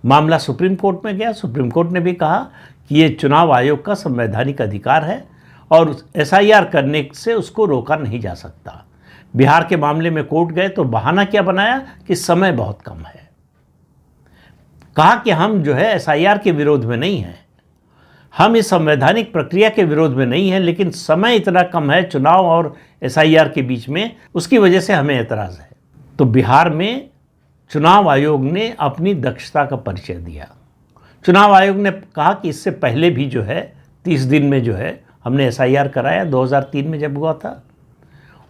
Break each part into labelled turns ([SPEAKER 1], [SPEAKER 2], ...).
[SPEAKER 1] मामला supreme court में गया। सुप्रीम कोर्ट ने भी कहा कि ये चुनाव आयोग का संवैधानिक अधिकार है और एसआईआर करने से उसको रोका नहीं जा सकता। बिहार के मामले में कोर्ट गए तो बहाना क्या बनाया कि समय बहुत कम है। कहा कि हम जो है एसआईआर के विरोध में नहीं हैं, हम इस संवैधानिक प्रक्रिया के विरोध में नहीं हैं, लेकिन समय इतना कम है चुनाव और एसआईआर के बीच में, उसकी वजह से हमें एतराज़ है। तो बिहार में चुनाव आयोग ने अपनी दक्षता का परिचय दिया। चुनाव आयोग ने कहा कि इससे पहले भी जो है 30 दिन में जो है हमने एसआईआर कराया, 2003 में जब हुआ था,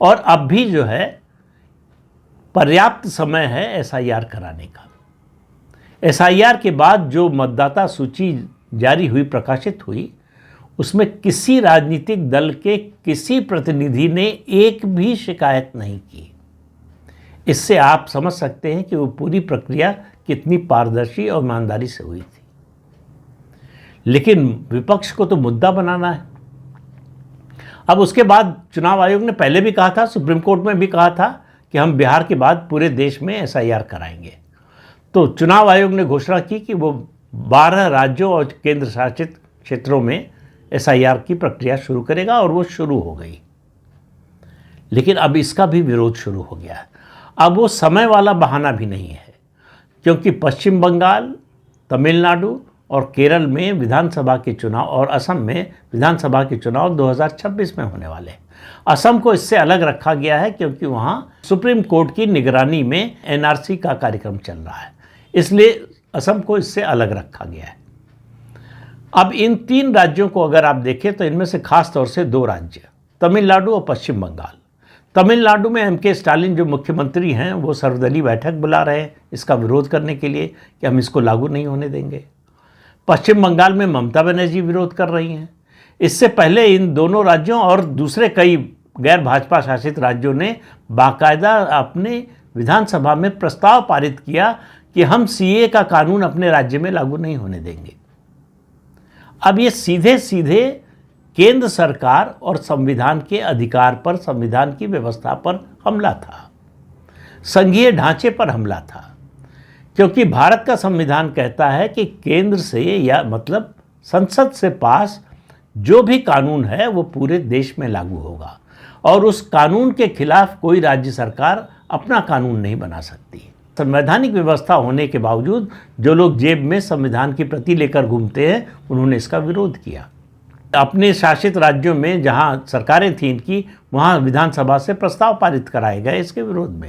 [SPEAKER 1] और अब भी जो है पर्याप्त समय है एसआईआर कराने का। एसआईआर के बाद जो मतदाता सूची जारी हुई, प्रकाशित हुई, उसमें किसी राजनीतिक दल के किसी प्रतिनिधि ने एक भी शिकायत नहीं की। इससे आप समझ सकते हैं कि वो पूरी प्रक्रिया कितनी पारदर्शी और ईमानदारी से हुई थी। लेकिन विपक्ष को तो मुद्दा बनाना है। अब उसके बाद चुनाव आयोग ने पहले भी कहा था, सुप्रीम कोर्ट में भी कहा था कि हम बिहार के बाद पूरे देश में एसआईआर कराएंगे। तो चुनाव आयोग ने घोषणा की कि वो 12 राज्यों और केंद्र शासित क्षेत्रों में एसआईआर की प्रक्रिया शुरू करेगा, और वो शुरू हो गई। लेकिन अब इसका भी विरोध शुरू हो गया है। अब वो समय वाला बहाना भी नहीं है, क्योंकि पश्चिम बंगाल, तमिलनाडु और केरल में विधानसभा के चुनाव और असम में विधानसभा के चुनाव 2026 में होने वाले हैं। असम को इससे अलग रखा गया है क्योंकि वहाँ सुप्रीम कोर्ट की निगरानी में एनआरसी का कार्यक्रम चल रहा है, इसलिए असम को इससे अलग रखा गया है। अब इन 3 राज्यों को अगर आप देखें तो इनमें से खास तौर से 2 राज्य, तमिलनाडु और पश्चिम बंगाल। तमिलनाडु में एमके स्टालिन जो मुख्यमंत्री हैं, वो सर्वदलीय बैठक बुला रहे हैं इसका विरोध करने के लिए कि हम इसको लागू नहीं होने देंगे। पश्चिम बंगाल में ममता बनर्जी विरोध कर रही हैं। इससे पहले इन दोनों राज्यों और दूसरे कई गैर भाजपा शासित राज्यों ने बाकायदा अपने विधानसभा में प्रस्ताव पारित किया कि हम सीए का कानून अपने राज्य में लागू नहीं होने देंगे। अब ये सीधे सीधे केंद्र सरकार और संविधान के अधिकार पर, संविधान की व्यवस्था पर हमला था, संघीय ढांचे पर हमला था। क्योंकि भारत का संविधान कहता है कि केंद्र से, या मतलब संसद से पास जो भी कानून है वो पूरे देश में लागू होगा, और उस कानून के खिलाफ कोई राज्य सरकार अपना कानून नहीं बना सकती। संवैधानिक व्यवस्था होने के बावजूद जो लोग जेब में संविधान की प्रति लेकर घूमते हैं, उन्होंने इसका विरोध किया। अपने शासित राज्यों में जहां सरकारें थीं इनकी, वहां विधानसभा से प्रस्ताव पारित कराए गए इसके विरोध में।